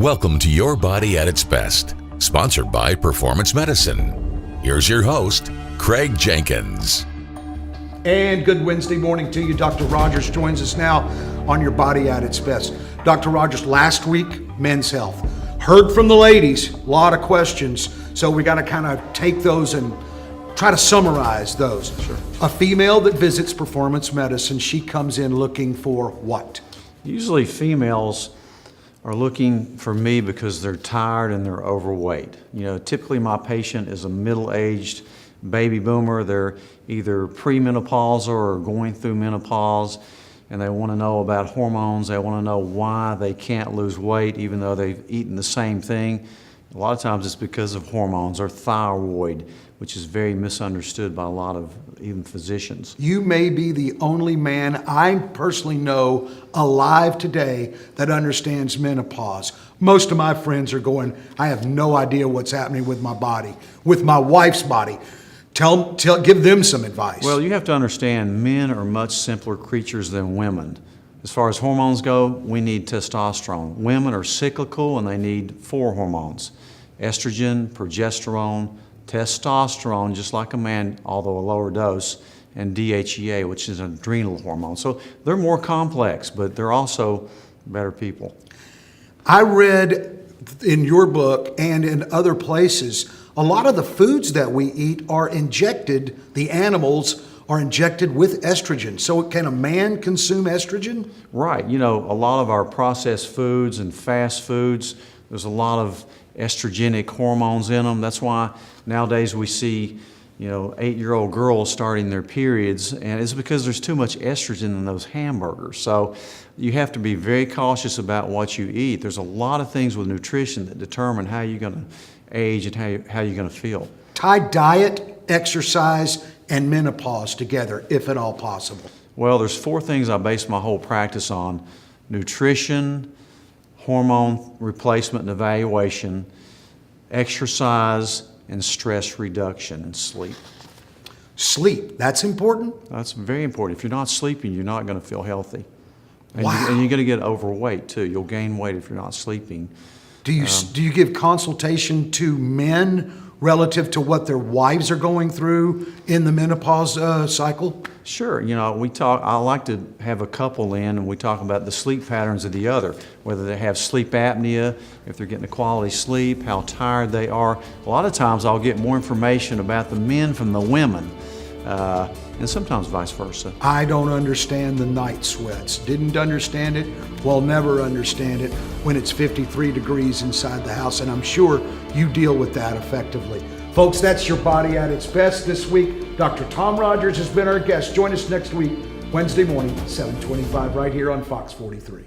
Welcome to Your Body at Its Best, sponsored by Performance Medicine. Here's your host, Craig Jenkins. And good Wednesday morning to you. Dr. Rogers joins us now on Your Body at Its Best. Dr. Rogers, last week, men's health. Heard from the ladies, a lot of questions, so we got to kind of take those and try to summarize those. Sure. A female that visits Performance Medicine, she comes in looking for what? Usually females are looking for me because they're tired and they're overweight. Typically my patient is a middle-aged baby boomer. They're either premenopausal or going through menopause, and they want to know about hormones. They want to know why they can't lose weight even though they've eaten the same thing. A lot of times it's because of hormones or thyroid, which is very misunderstood by a lot of even physicians. You may be the only man I personally know alive today that understands menopause. Most of my friends are going, I have no idea what's happening with my body, with my wife's body. Give them some advice. Well, you have to understand men are much simpler creatures than women. As far as hormones go, we need testosterone. Women are cyclical and they need 4 hormones: estrogen, progesterone, testosterone, just like a man, although a lower dose, and DHEA, which is an adrenal hormone. So they're more complex, but they're also better people. I read in your book and in other places, a lot of the foods that we eat are injected, the animals are injected with estrogen. So can a man consume estrogen? Right. A lot of our processed foods and fast foods, there's a lot of estrogenic hormones in them. That's why nowadays we see, 8-year-old girls starting their periods, and it's because there's too much estrogen in those hamburgers. So you have to be very cautious about what you eat. There's a lot of things with nutrition that determine how you're going to age and how you're going to feel. Tie diet, exercise, and menopause together, if at all possible. Well, there's 4 things I base my whole practice on: nutrition, hormone replacement and evaluation, exercise, and stress reduction and sleep. Sleep, that's important? That's very important. If you're not sleeping, you're not going to feel healthy. And, Wow. you're going to get overweight too. You'll gain weight if you're not sleeping. Do you give consultation to men relative to what their wives are going through in the menopause cycle? Sure. I like to have a couple in and we talk about the sleep patterns of the other, whether they have sleep apnea, if they're getting a quality sleep, how tired they are. A lot of times I'll get more information about the men from the women, and sometimes vice versa. I don't understand the night sweats. Didn't understand it, will never understand it when it's 53 degrees inside the house, and I'm sure you deal with that effectively. Folks, that's Your Body at Its Best this week. Dr. Tom Rogers has been our guest. Join us next week, Wednesday morning, 7:25, right here on Fox 43.